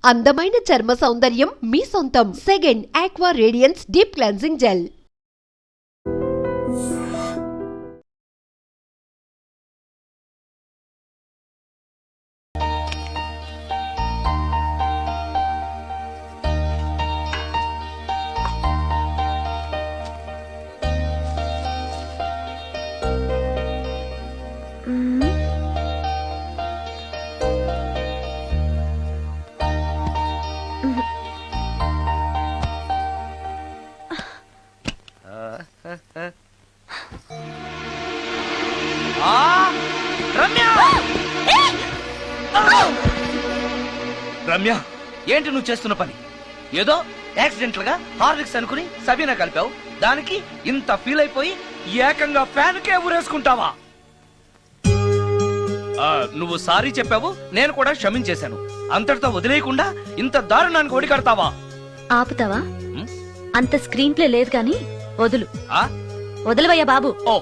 అందమైన చర్మ సౌందర్యం మీ సొంతం. Second aqua radiance deep cleansing gel. Ramya, ఏంటి నువ్వు చేస్తున్న పని? ఏదో యాక్సిడెంటల్ గా హార్లిక్స్ అనుకుని సబీనా కలిపావు, దానికి ఇంత ఫీల్ అయిపోయి ఏకంగా ఫ్యాన్ కే ఊరేసుకుంటావా? నువ్వు సారీ చెప్పావు, నేను కూడా క్షమించేశాను. అంతటితో వదిలేయకుండా ఇంత దారుణానికి ఒడికడతావా? ఆపుతావా? అంత స్క్రీన్ ప్లే లేదు కానీ వదులు. ఆ వదలవయ్యా బాబు. ఓ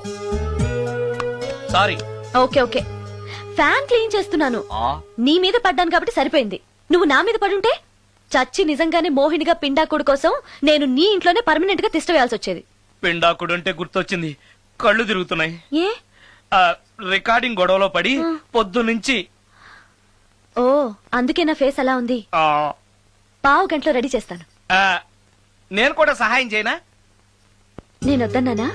sorry. Okay okay, fan clean చేస్తున్నాను. నీ మీద పడ్డాను కాబట్టి సరిపోయింది. నువ్వు నా మీద పడుంటే చచ్చి నిజంగానే మోహినిగా పిండాకుడు కోసం నేను నీ ఇంట్లోనే పర్మనెంట్ గా తిష్టవేయాల్సి వచ్చేది. పిండాకుడు అంటే గుర్తొచ్చింది, కళ్ళు తిరుగుతున్నాయి. ఏ రికార్డింగ్ గొడవలో పడి పొద్దు నుంచి. ఓ అందుకే నా ఫేస్ అలా ఉంది. పావు గంటలో రెడీ చేస్తాను. నేను కూడా సహాయం చేయనా? నేను వద్దన్నానా?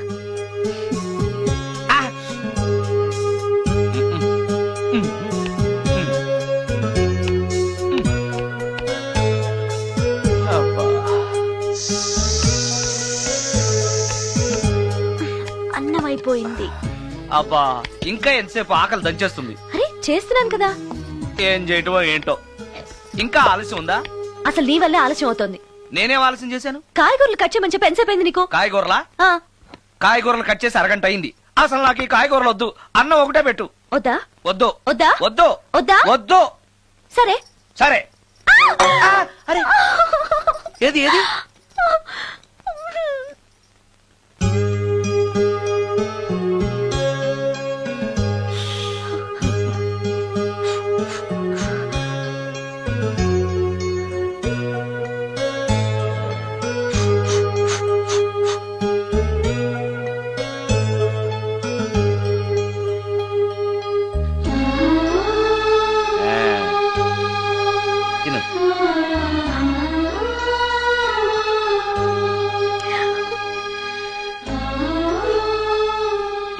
అన్నం అయిపోయింది. అబ్బా, ఇంకా ఎంతసేపు? ఆకలి దంచేస్తుంది. అరే చేస్తున్నాను కదా. ఏం చేయటమో ఏంటో. ఇంకా ఆలస్యం ఉందా? అసలు నీ వల్లే ఆలస్యం అవుతోంది. నేనేం ఆలస్యం చేశాను? కాయగూరలు కట్ చేయమని చెప్పి ఎంతసేపు అయింది నీకు? కాయగూరలా? కాయగూరలు కట్ చేసి అరగంట అయింది. అసలు నాకు ఈ కాయగూరలు వద్దు, అన్నం ఒకటే పెట్టు. వద్దా? వద్దు వద్దా? వద్దు వద్దా? వద్దు. సరే సరే. అరే ఏది ఏది?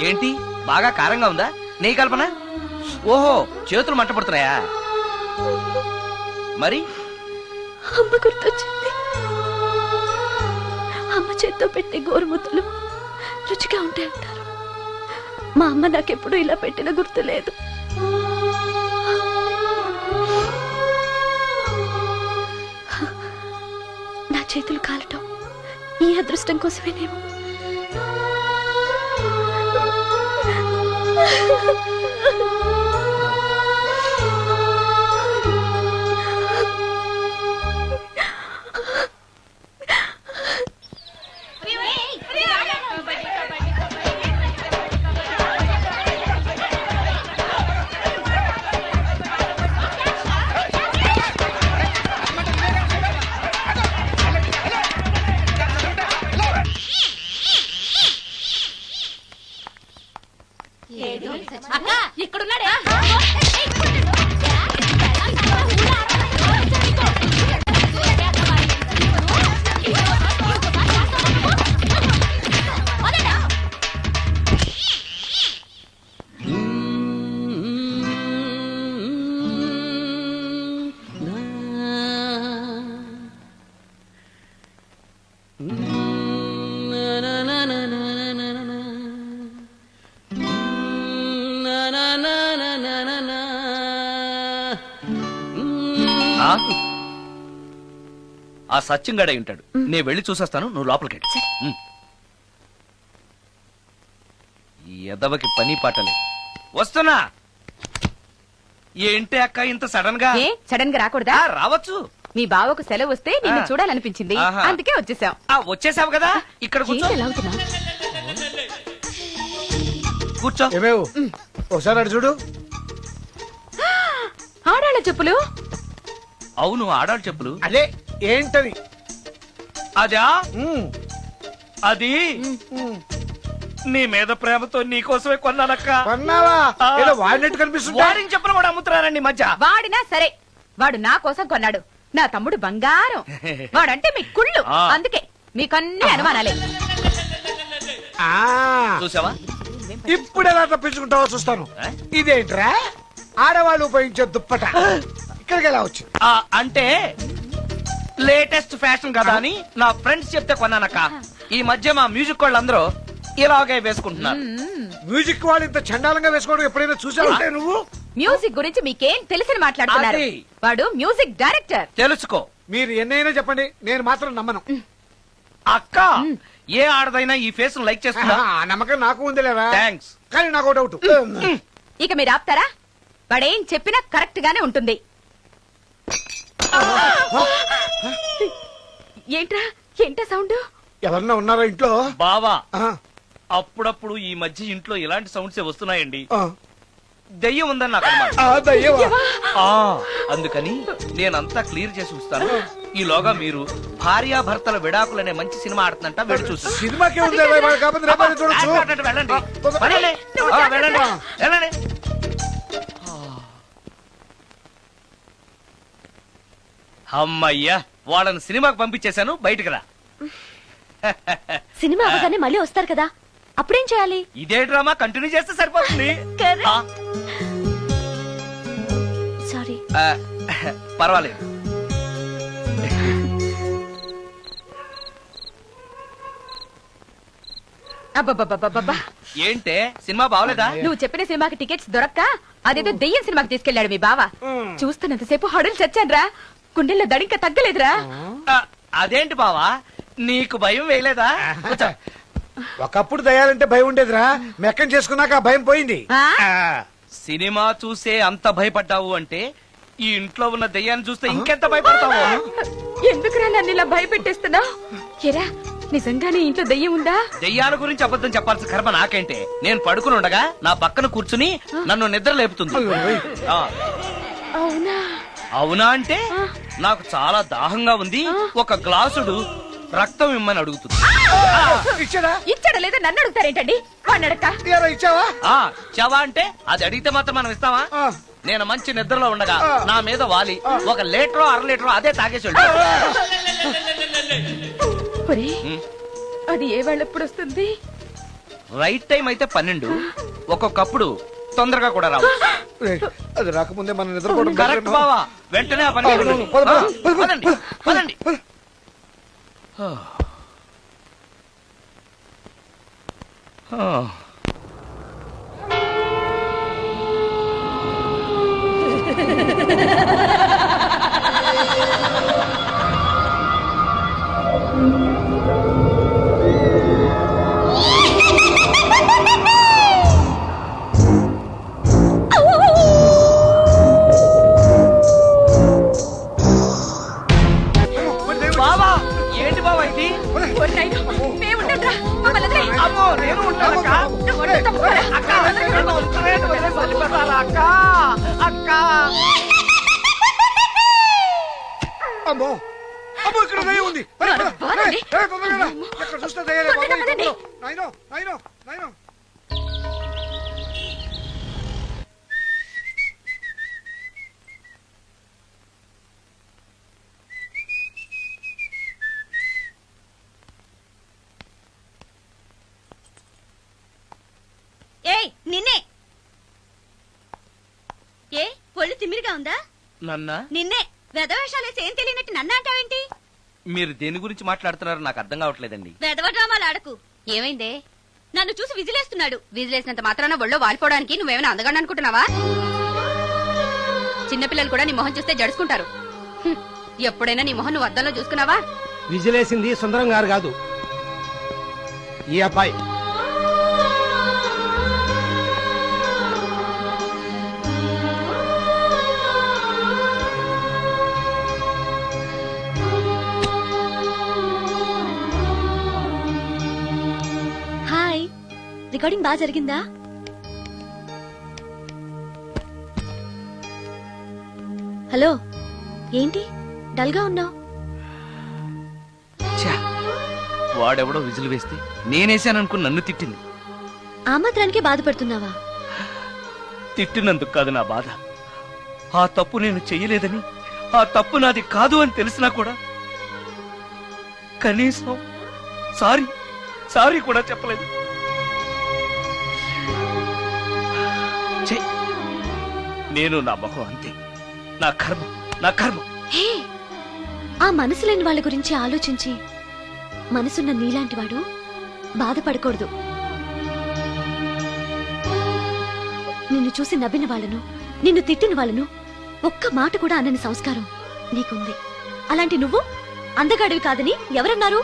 ఏంటి బాగా కారంగా ఉందా? నెయ్యి కల్పన? ఓహో, చేతులు మంట పడుతున్నాయా? మరి అమ్మ గుర్తొచ్చింది. అమ్మ చేత్తో పెట్టే గోరుముద్దలు రుచిగా ఉంటాయంటారు. మా అమ్మ నాకెప్పుడు ఇలా పెట్టిన గుర్తు లేదు. నా చేతులు కాలటం ఈ అదృష్టం కోసమేనేమో. అక్క ఇక్కడున్నాడే. ఆ సత్యంగాడై ఉంటాడు. నేను వెళ్ళి చూసేస్తాను, నువ్వు లోపలికి. ఈ ఎదవకి పని పాటలే. వస్తున్నా. ఏంటి అక్క ఇంత సడన్ గా? సడన్ గా రాకూడదా? రావచ్చు. మీ బావకు సెలవు వస్తే నిన్ను చూడాలనిపించింది, అందుకే వచ్చేసాం. వచ్చేసావు కదా, ఇక్కడ కూర్చో. కూర్చో. ఒకసారి అటు చూడు. ఆడాళ్ళ చెప్పులు. అవును ఆడాడు చెప్పులు. అదే ఏంటని? అదా ఉమ్, అది నీ మీద ప్రేమతో నీకోసమే కొన్నానక్క. కొన్నావా? ఆ. ఏదో వాడినట్టు కనిపిస్తుంటా. వాడిని చెప్పులు కూడా అమ్ముతున్నారండి ఈ మధ్య. వాడినా సరే, వాడు నా కోసం కొన్నాడు. నా తమ్ముడు బంగారం. వాడంటే మీ కుళ్ళు. ఆ. అందుకే మీకన్నీ అనుమానాలే. ఆ, చూసావా? ఇప్పుడు ఎలా తప్పించుకుంటావో చూస్తాను. ఏ? ఇదేంట్రా ఆడవాళ్ళు ఉపయోగించే దుప్పట ఇక్కడికి ఎలా వచ్చింది? అంటే లేటెస్ట్ ఫ్యాషన్ కదా అని నా ఫ్రెండ్స్ చెప్తే కొన్నానక్క. ఈ మధ్య మా మ్యూజిక్ వాళ్ళందరూ ఇలాగే వేసుకుంటున్నారు. మ్యూజిక్ వాళ్ళు ఇంత చండాలంగా వేసుకోవడం ఎప్పుడైనా చూసావా నువ్వు? మ్యూజిక్ గురించి మీకేం తెలిసిన మాట్లాడుతున్నారు? అది. వాడు మ్యూజిక్ డైరెక్టర్. తెలుసుకో మీరు ఎన్నైనా చెప్పండి, నేను మాత్రం నమ్మను. అక్క. ఏ ఆడదైనా ఈ ఫేస్ లైక్ చేస్తుందా? ఆ నమ్మకం నాకు ఉంది లేదా? థ్యాంక్స్. కానీ నాకు డౌట్. ఇక మీరు ఆపుతారా? వాడేం చెప్పినా కరెక్ట్ గానే ఉంటుంది. ఏంట్రా ఏంటా సౌండ్? ఎవరన్నా ఉన్నారా ఇంట్లో? బావా, ఆ, అప్పుడప్పుడు ఈ మధ్య ఇంట్లో ఇలాంటి సౌండ్స్ వస్తున్నాయండి. ఆ. దెయ్యం ఉందని నాకు అనుమానం. ఆ, దయ్యమా? అందుకని నేనంతా క్లియర్ చేసి ఉంచుతాను. ఈలోగా మీరు భార్యాభర్తల విడాకులనే మంచి సినిమా ఆడుతుందంట, వెళ్ళి చూసి సినిమాకే ఉంది కాకపోతే రేపటి చూడొచ్చు. వెళ్ళండి. ఆ, వెళ్ళండి. వెళ్ళండి. వెళ్ళండి. అమ్మయ్యా, వాళ్ళని సినిమాకి పంపించేశాను. బయటికి రా. సినిమా అవగానే మళ్ళీ వస్తారు కదా, అప్పుడేం చేయాలి? ఇదే డ్రామా కంటిన్యూ చేస్తే సరిపోతుంది. ఆ, సారీ. ఆ, పర్వాలేదు. అబ్బబ్బబ్బబ్బబ్బా. ఏంటే సినిమా బాగలేదా? నువ్వు చెప్పిన సినిమాకి టికెట్స్ దొరక్క అదేదో దెయ్యం సినిమాకి తీసుకెళ్లాడు మీ బావ. చూస్తున్నంతసేపు హడులు చచ్చాన్రా. గుండెల్లో దడింక తగ్గలేదురా. ఆ, అదేంటి బావా, నీకు భయం వేయలేదా? కూర్చో. ఒకప్పుడు దయాలంటే భయం ఉండేదిరా, మెక్కం చేసుకున్నాక ఆ భయం పోయింది. ఆ? ఆ, సినిమా చూసే అంత భయపడ్డావు అంటే ఈ ఇంట్లో ఉన్న దెయ్యాన్ని చూస్తే ఇంకెంత భయపడతావు? ఎందుకురా నన్ను ఇలా భయపెట్టేస్తున్నావు? ఎరా నిజంగానే ఇంట్లో దెయ్యం ఉందా? దెయ్యాల గురించి అబద్ధం చెప్పాల్సిన కర్మ నాకేంటే? నేను పడుకుని ఉండగా నా పక్కన కూర్చుని నన్ను నిద్ర లేపుతుంది. ఆ, అవునా? అవునా అంటే నాకు చాలా దాహంగా ఉంది, ఒక గ్లాసుడు రక్తం ఇమ్మని అడుగుతుంది. ఇచ్చాడా? ఇచ్చాడా లేదా నన్ను అడుగుతారేంటండి? వాడిని అడక్క. ఇయ్యారా, ఇచ్చావా? ఆ చవా అంటే అది అడిగితే మాత్రం మనం ఇస్తావా? ఆ. నేను మంచి నిద్రలో ఉండగా ఆ. నా మీద వాలి ఒక లీటరో అర లీటరో అదే తాగేసి వెళ్ళాడు. ఒరేయ్, అది ఏ వాళ్ళెప్పుడు వస్తుంది? రైట్ టైం అయితే 12, ఒక్కొక్కప్పుడు తొందరగా కూడా రావు. రేయ్, అది రాకముందే మనం నిద్రపోవడం కరెక్ట్ బెటర్. బావా, వెంటనే ఆ పని అవును, చేయండి. పద, పద, ఆ, పద, పద, పదండి, పదండి. బావా, ఏంటి బావా ఇది? ఒరి నాయనా, మేము ఉండండిరా. మమ్మల్ని వదిలేయ్. అమ్మో, నేను ఉంటానక్క. నువ్వు ఒళ్ళు తప్పుకోరా. అక్క, నన్ను వదిలేయ్, వదిలేయ్, వదిలిపెట్టాలా అక్క? అక్క. అమ్మో, అమ్మో, ఇక్కడ దయ్యం ఉంది. పద, పద. బాగుంది. రేయ్, రేయ్, తొందరగా రా. ఎక్కడ చూస్తే దయ్యాలే బాబోయ్, పదండి. తొందరగా. నాయనో, నాయనో, నాయనో. ఏయ్ నిన్నే. ఏ ఒళ్ళు తిమ్మిరిగా ఉందా? నన్నా, నిన్నే. వెధవేషాలేసి ఏం తెలియనట్టు నన్ను అంటావేంటి? మీరు దేని గురించి మాట్లాడుతున్నారో నాకు అర్థం కావట్లేదండి. వెధవ డ్రామాలు ఆడకు. ఏమైందే? నన్ను చూసి విజిలేస్తున్నాడు. విజిలేసినంత మాత్రాన ఒళ్ళో వాలిపోవడానికి నువ్వేమైనా అందగాడు అనుకుంటున్నావా? చిన్నపిల్లలు కూడా నీ మొహం చూస్తే జడుచుకుంటారు. హ్మ్. ఎప్పుడైనా నీ మొహం నువ్వు అద్దంలో చూసుకున్నావా? విజిలేసింది సుందరం గారు కాదు, ఈ అబ్బాయి. హాయ్, రికార్డింగ్ బాగా జరిగిందా? హలో, ఏంటి డల్గా ఉన్నావు? ఛా, వాడెవడో విజిల్ వేస్తే నేనేసాననుకుని నన్ను తిట్టింది. ఆ మాత్రానికి బాధపడుతున్నావా? తిట్టినందుకు కాదు నా బాధ. ఆ తప్పు నేను చెయ్యలేదని, ఆ తప్పు నాది కాదు అని తెలిసినా కూడా కనీసం సారీ సారీ కూడా చెప్పలేదు. ఛే, నేను నా మొహం అంతే. నా కర్మ, నా కర్మ. హే, ఆ మనసు లేని వాళ్ళ గురించి ఆలోచించి మనసున్న నీలాంటి వాడు బాధపడకూడదు. నిన్ను చూసి నవ్విన వాళ్ళను, నిన్ను తిట్టిన వాళ్ళను ఒక్క మాట కూడా అనని సంస్కారం నీకుంది. అలాంటి నువ్వు అందగాడివి కాదని ఎవరన్నారు?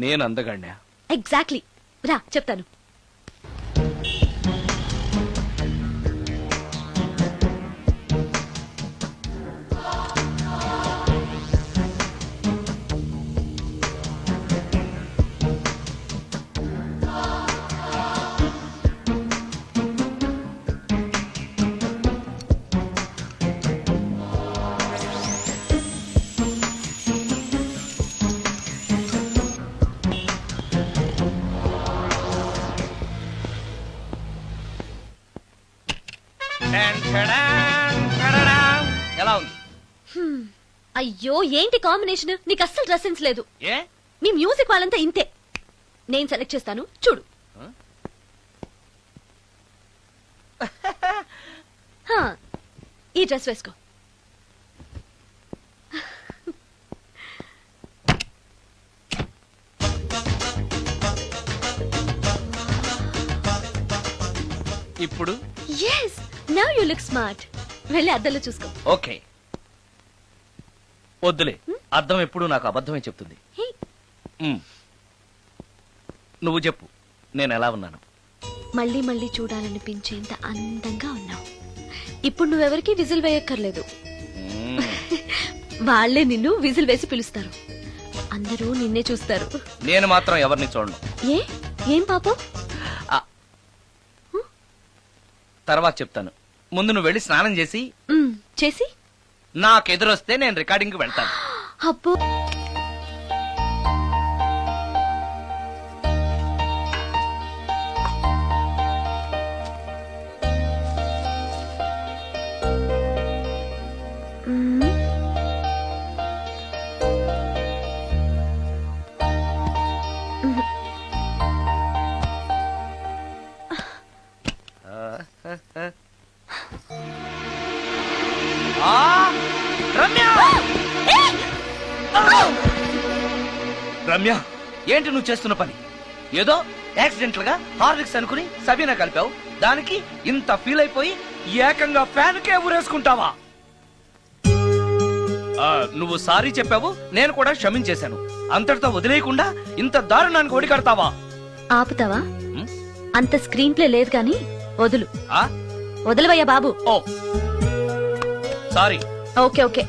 నేను అందగాడినా? ఎగ్జాక్ట్లీ. రా చెప్తాను. ఎలా ఉంది? అయ్యో, ఏంటి కాంబినేషన్? నీకు అస్సలు డ్రెస్ సెన్స్ లేదు. ఏ? మీ మ్యూజిక్ వాళ్ళంతా ఇంతే. నేను సెలెక్ట్ చేస్తాను, చూడు. హా, ఈ డ్రెస్ వేసుకో. ఇప్పుడు yes, now you look smart. వెళ్ళి అద్దంలో చూసుకో. ఓకే. వద్దులే, అర్థం ఎప్పుడు నాకు అబద్ధమే చెప్తుంది. హే, నువ్వు చెప్పు, నేను ఎలా ఉన్నాను? మళ్ళీ మళ్ళీ చూడాలనిపించేంత అందంగా ఉన్నావు. ఇప్పుడు నువ్వెవరికి విజిల్ వేయక్కర్లేదు. మ్మ్. వాళ్లే నిన్ను విజిల్ వేసి పిలుస్తారు. అందరూ నిన్నే చూస్తారు. నేను మాత్రం ఎవరిని చూడను. ఏ, ఏం పాపం? తర్వాత చెప్తాను. ముందు నువ్వు వెళ్ళి స్నానం చేసి చేసి నాకు ఎదురొస్తే నేను రికార్డింగ్ కి వెళ్తాను. అబ్బో, ఆ, రమ్య! రమ్య, ఏంటి నువ్వు చేస్తున్న పని? ఏదో యాక్సిడెంటల్ గా హార్లిక్స్ అనుకుని సబీనా కలిపావు. దానికి ఇంత ఫీల్ అయిపోయి ఏకంగా ఫ్యాన్ కే ఊరేసుకుంటావా? నువ్వు సారీ చెప్పావు, నేను కూడా క్షమించేశాను. అంతటితో వదిలేయకుండా ఇంత దారుణానికి ఒడికడతావా? ఆపుతావా? అంత స్క్రీన్ ప్లే లేదు కానీ వదులు. ఆ? వదలవయ్యా బాబు. ఓ sorry. Okay okay,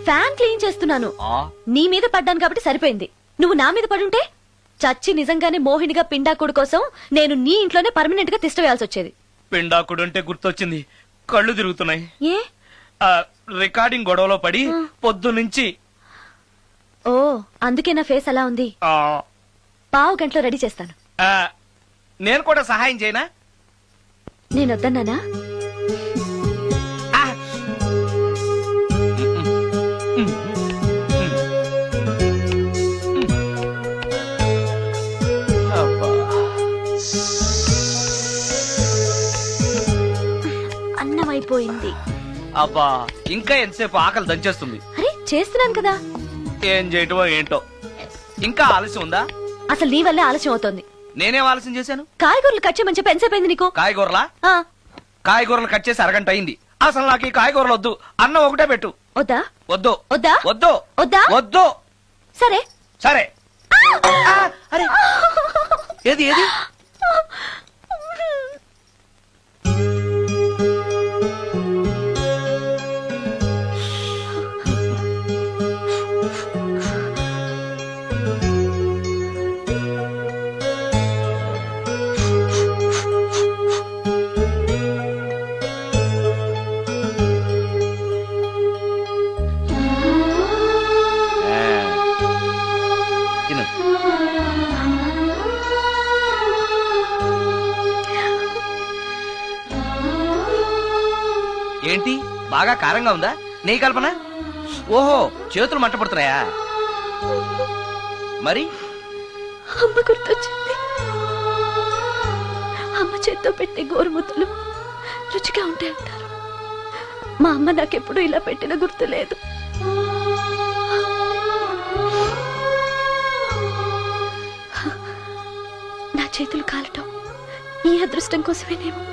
fan clean చేస్తున్నాను. నీ మీద పడ్డాను కాబట్టి సరిపోయింది. నువ్వు నా మీద పడుంటే చచ్చి నిజంగానే మోహినిగా పిండాకుడు కోసం నేను నీ ఇంట్లోనే పర్మనెంట్ గా తిష్ట వేయాల్సి వచ్చేది. పిండాకుడు అంటే గుర్తొచ్చింది, కళ్ళు తిరుగుతున్నాయి. ఏ? రికార్డింగ్ గొడవలో పడి పొద్దు నుంచి. ఓ, అందుకే నా ఫేస్ అలా ఉంది. పావు గంటలో రెడీ చేస్తాను. నేను కూడా సహాయం చేయనా? నేను వద్దన్నానా? అన్నం అయిపోయింది. అబ్బా, ఇంకా ఎంతసేపు? ఆకలి దంచేస్తుంది. అరే, చేస్తున్నాను కదా. ఏం చేయటమో ఏంటో. ఇంకా ఆలస్యం ఉందా? అసలు నీ వల్లే ఆలస్యం అవుతోంది. నేనేం ఆలస్యం చేశాను? కాయగూరలు కట్ చేయమని చెప్పి ఎంతసేపు అయింది నీకు? కాయగూరలా? ఆ, కాయగూరలు కట్ చేసి అరగంట అయింది. అసలు నాకు ఈ కాయగూరలు వద్దు. అన్నం ఒకటే పెట్టు. వద్దా? వద్దు వద్దా? వద్దు వద్దా? వద్దు. సరే. సరే. అరే, ఏది ఏది? బాగా కారంగా ఉందా? నెయ్యి కల్పన? ఓహో, చేతులు మంట పడుతున్నాయా? మరి అమ్మ గుర్తొచ్చింది. అమ్మ చేత్తో పెట్టే గోరుముద్దలు రుచిగా ఉంటాయి అంటారు. మా అమ్మ నాకెప్పుడు ఇలా పెట్టిన గుర్తు లేదు. నా చేతులు కాలటం ఈ అదృష్టం కోసమేనేమో.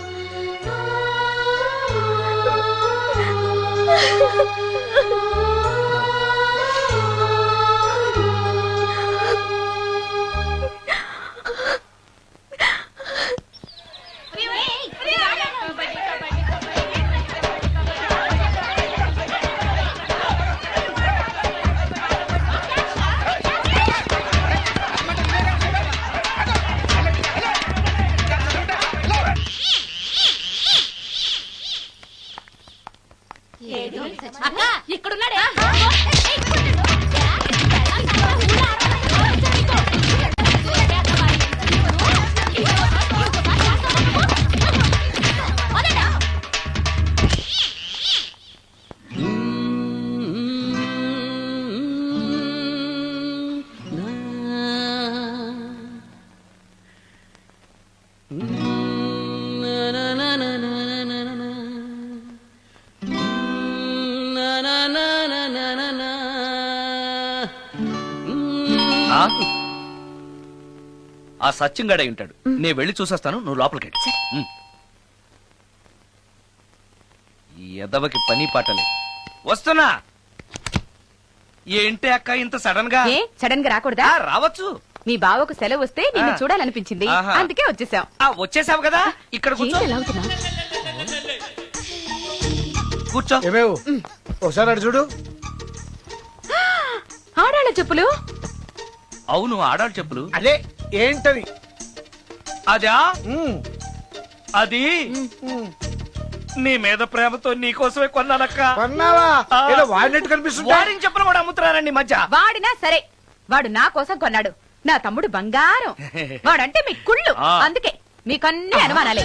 అక్క ఇక్కడున్నాడే. ఆ సత్యంగాడై ఉంటాడు. నేను వెళ్ళి చూసేస్తాను, నువ్వు లోపలికి వెళ్ళు. ఈ ఎదవకి పని పాటలేదు. వస్తున్నా. ఏంటి అక్క ఇంత సడన్ గా? ఏ సడన్ గా రాకూడదా? రావచ్చు. మీ బావకు సెలవు వస్తే నిన్ను ఆ. చూడాలనిపించింది, ఆహా. అందుకే వచ్చేసాం. వచ్చేసావు కదా, ఇక్కడ కూర్చో. ఏంటి ఎలా అవుతున్నా? కూర్చో. ఏమేవు ఒకసారి అటు చూడు. ఆడాళ్ళ చెప్పులు. అవును, ఆడాడు చెప్పులు. అదే ఏంటని? అదా ఉమ్, అది నీ మీద ప్రేమతో నీకోసమే కొన్నానక్క. కొన్నావా? ఆ. ఏదో వాడినట్టు కనిపిస్తుంటా. వాడిని చెప్పులు కూడా అమ్ముతున్నారండి ఈ మధ్య. వాడినా సరే, వాడు నా కోసం కొన్నాడు. నా తమ్ముడు బంగారం. వాడంటే మీ కుళ్ళు, ఆ. అందుకే మీకన్నీ అనుమానాలే.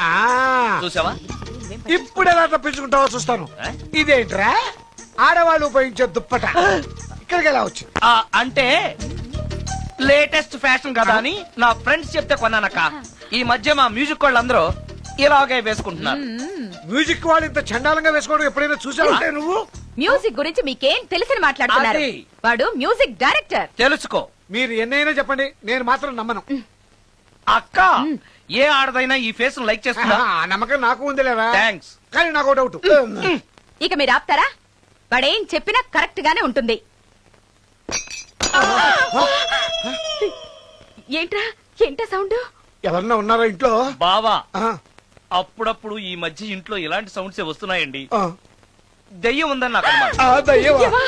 ఆ, చూసావా? ఇప్పుడు ఎలా తప్పించుకుంటావో చూస్తాను. ఏ? ఇదేంట్రా? ఆడవాళ్ళు ఉపయోగించే దుప్పట ఇక్కడికి ఎలా వచ్చింది? అంటే లేటెస్ట్ ఫ్యాషన్ కదా అని నా ఫ్రెండ్స్ చెప్తే కొన్నానక్క. ఈ మధ్య మా మ్యూజిక్ వాళ్ళందరూ ఇలాగే వేసుకుంటున్నారు. మ్యూజిక్ వాళ్ళు ఇంత చండాలంగా వేసుకోవడం ఎప్పుడైనా చూసావంటే నువ్వు? మ్యూజిక్ గురించి మీకేం తెలిసిన మాట్లాడుతున్నారు? అది. వాడు మ్యూజిక్ డైరెక్టర్. తెలుసుకో మీరు ఎన్నైనా చెప్పండి, నేను మాత్రం నమ్మను. అక్క. ఏ ఆడదైనా ఈ ఫేస్ లైక్ చేస్తుందా? ఆ నమ్మకం నాకు ఉంది లేవా? థ్యాంక్స్. కానీ నాకు డౌట్. ఇక మీరు ఆపుతారా? వాడేం చెప్పినా కరెక్ట్ గానే ఉంటుంది. ఏంట్రా ఏంటా సౌండ్? ఎవరన్నా ఉన్నారా ఇంట్లో? బావా, ఆ, అప్పుడప్పుడు ఈ మధ్య ఇంట్లో ఇలాంటి సౌండ్స్ వస్తున్నాయండి. ఆ. దెయ్యం ఉందని నాకు అనుమానం. ఆ, దయ్యమా?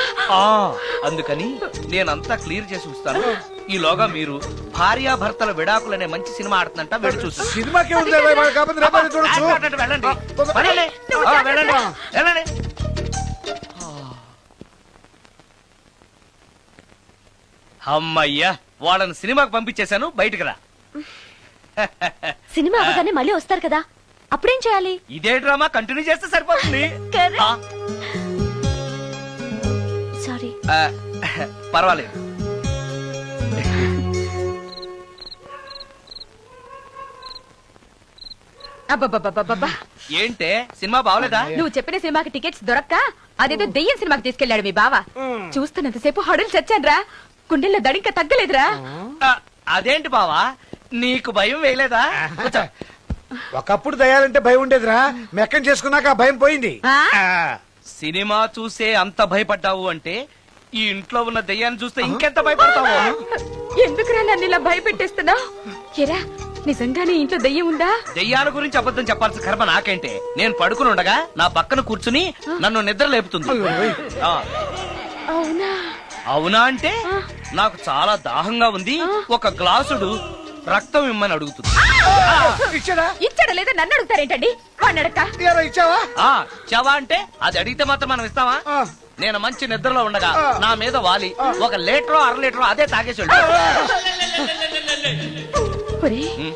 అందుకని నేనంతా క్లియర్ చేసి ఉంచుతాను. ఈలోగా మీరు భార్యాభర్తల విడాకులనే మంచి సినిమా ఆడుతుందంట, వెళ్ళి చూసి. సినిమాకే ఉంది కాకపోతే రేపటి చూడొచ్చు. వెళ్ళండి. ఆ, తొందర- వెళ్ళండి. వెళ్ళండి. వెళ్ళండి. అమ్మయ్యా, వాళ్ళని సినిమాకి పంపించేశాను. బయటికి రా. సినిమా అవగానే మళ్ళీ వస్తారు కదా, అప్పుడేం చేయాలి? ఇదే డ్రామా కంటిన్యూ చేస్తే సరిపోతుంది. ఆ, సారీ. ఆ, పర్వాలేదు. అబ్బబ్బబ్బబ్బబ్బా, ఏంటే సినిమా బాగలేదా? నువ్వు చెప్పిన సినిమాకి టికెట్స్ దొరక్క అదేదో దెయ్యం సినిమాకి తీసుకెళ్లాడు మీ బావ. చూస్తున్నంతసేపు హడులు చచ్చాన్రా, గుండెల్లో దడింక తగ్గలేదురా. ఆ, అదేంటి బావా, నీకు భయం వేయలేదా? కూర్చో. ఒకప్పుడు దయాలంటే భయం ఉండేదిరా, మెక్కం చేసుకున్నాక ఆ భయం పోయింది. ఆ? సినిమా చూసే అంత భయపడ్డావు అంటే ఈ ఇంట్లో ఉన్న దెయ్యాన్ని చూస్తే ఇంకెంత భయపడతావు? ఎందుకురా నన్ను ఇలా భయపెట్టేస్తున్నావు? ఎరా నిజంగానే ఇంట్లో దెయ్యం ఉందా? దెయ్యాల గురించి అబద్ధం చెప్పాల్సిన కర్మ నాకేంటే? నేను పడుకుని ఉండగా నా పక్కన కూర్చుని నన్ను నిద్ర లేపుతుంది. ఆ, అవునా? అవునా అంటే నాకు చాలా దాహంగా ఉంది, ఒక గ్లాసుడు రక్తం ఇమ్మని అడుగుతుంది. ఇచ్చాడా? ఇచ్చాడా లేదా నన్ను అడుగుతారేంటండి? వాడిని అడక్క. ఇయ్యారా, ఇచ్చావా? ఆ, చవా అంటే అది అడిగితే మాత్రం మనం ఇస్తావా? ఆ. నేను మంచి నిద్రలో ఉండగా నా మీద వాలి ఒక లీటరో అర లీటరో అదే తాగేసి వెళ్ళు. ఒరేయ్,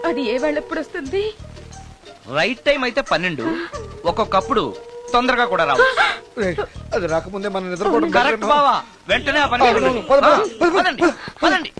అది ఏ వాళ్ళెప్పుడు వస్తుంది? రైట్ టైం అయితే 12, ఒక్కొక్కప్పుడు తొందరగా కూడా రావచ్చు. రేయ్, అది రాకముందే మనం నిద్రపోవడం కరెక్ట్ బావా, వెంటనే ఆ పని చేయండి. పద, పద, పద, పదండి, పదండి.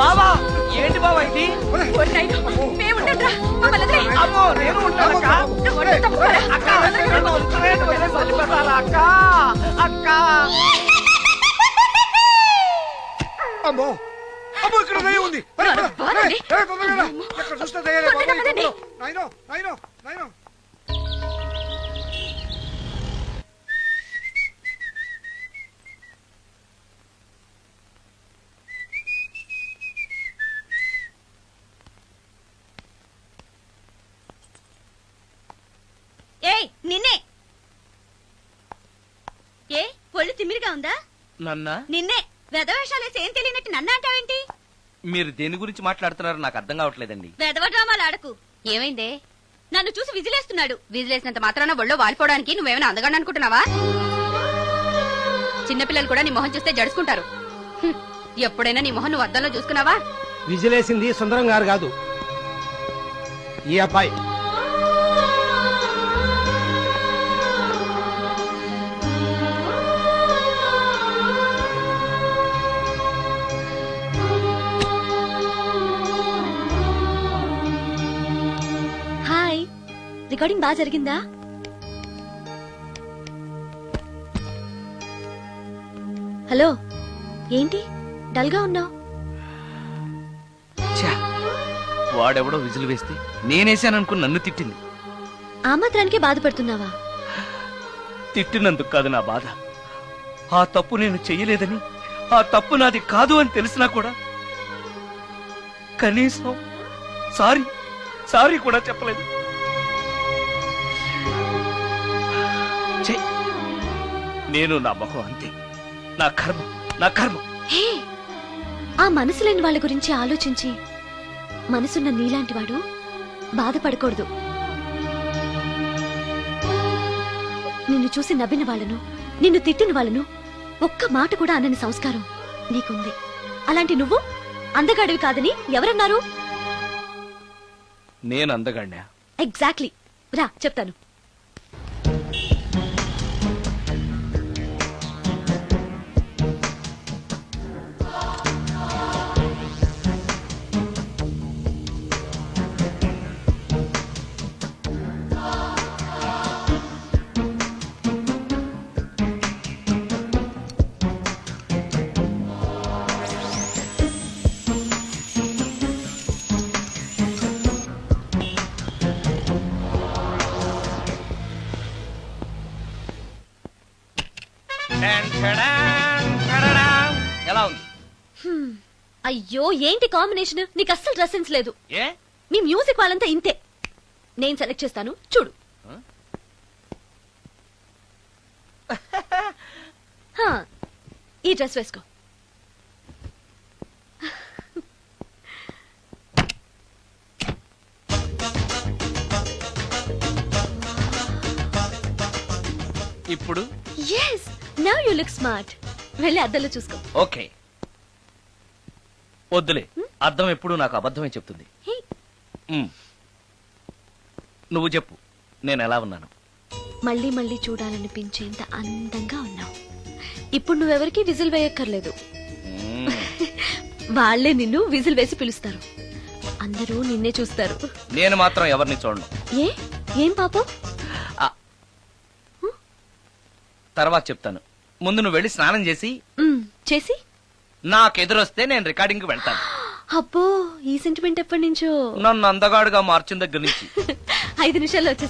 బావా, ఏంటి బావా ఇది? అమ్మో, నేను ఉంటానక్క. అక్క, నన్ను వదిలేసి వెళ్ళిపోతారా అక్క? అక్క. అమ్మో అమ్మో, ఇక్కడ దయ్యం ఉంది. పద, పద. రేయ్, రేయ్, తొందరగా రా. ఎక్కడ చూస్తే దయ్యాలే బాబు. నాయనో, నాయనో, నాయనో. ఏయ్ నిన్నే. ఏ ఒళ్ళు తిమ్మిరిగా ఉందా? నన్నా, నిన్నే. వెధవేషాలేసి ఏం తెలియనట్టు నన్ను అంటావేంటి? మీరు దేని గురించి మాట్లాడుతున్నారో నాకు అర్థం కావట్లేదండి. వెధవ డ్రామాలు ఆడకు. ఏమైందే? నన్ను చూసి విజిలేస్తున్నాడు. విజిలేసినంత మాత్రాన ఒళ్ళో వాలిపోవడానికి నువ్వేమైనా అందగాడు అనుకుంటున్నావా? చిన్నపిల్లలు కూడా నీ మొహం చూస్తే జడుచుకుంటారు. హ్మ్. ఎప్పుడైనా నీ మొహం నువ్వు అద్దంలో చూసుకున్నావా? విజిలేసింది సుందరం గారు కాదు, ఈ అబ్బాయి. హాయ్, రికార్డింగ్ బాగా జరిగిందా? హలో, ఏంటి డల్ గా ఉన్నావు? ఛా, వాడెవడో విజిల్ వేస్తే నేనేసాననుకుని నన్ను తిట్టింది. ఆ మాత్రానికే బాధపడుతున్నావా? తిట్టినందుకు కాదు నా బాధ. ఆ తప్పు నేను చెయ్యలేదని, ఆ తప్పు నాది కాదు అని తెలిసినా కూడా కనీసం సారీ సారీ కూడా చెప్పలేదు. ఛీ, నేను నా మొహం అంతే. నా కర్మ, నా కర్మ. హే, ఆ మనసు లేని వాళ్ళ గురించి ఆలోచించి మనసున్న నీలాంటి వాడు బాధపడకూడదు. నిన్ను చూసి నవ్విన వాళ్ళను, నిన్ను తిట్టిన వాళ్ళను ఒక్క మాట కూడా అనని సంస్కారం నీకుంది. అలాంటి నువ్వు అందగాడివి కాదని ఎవరన్నారు? నేను అందగాడినా? ఎగ్జాక్ట్లీ. రా చెప్తాను. ఎలా ఉంది? అయ్యో, ఏంటి కాంబినేషన్? నీకు అస్సలు డ్రెస్ సెన్స్ లేదు. ఏ? మీ మ్యూజిక్ వాళ్ళంతా ఇంతే. నేను సెలెక్ట్ చేస్తాను, చూడు. హా, ఈ డ్రెస్ వేసుకో. ఇప్పుడు yes, now you look smart. వెళ్ళి అద్దంలో చూసుకో. ఓకే. వద్దులే, అర్థం ఎప్పుడు నాకు అబద్ధమే చెప్తుంది. హే, నువ్వు చెప్పు, నేను ఎలా ఉన్నాను? మళ్ళీ మళ్ళీ చూడాలనిపించేంత అందంగా ఉన్నావు. ఇప్పుడు నువ్వెవరికి విజిల్ వేయక్కర్లేదు. వాళ్లే నిన్ను విజిల్ వేసి పిలుస్తారు. అందరూ నిన్నే చూస్తారు. నేను మాత్రం ఎవరిని చూడను. ఏ, ఏం పాపం? తర్వాత చెప్తాను. ముందు నువ్వు వెళ్ళి స్నానం చేసి చేసి నాకెదురొస్తే నేను రికార్డింగ్ కి వెళ్తాను. అబ్బో, ఈ సెంటిమెంట్ ఎప్పటి నుంచో? నన్ను అందగాడుగా మార్చిన దగ్గర నుంచి. 5 నిమిషాల్లో వచ్చేసి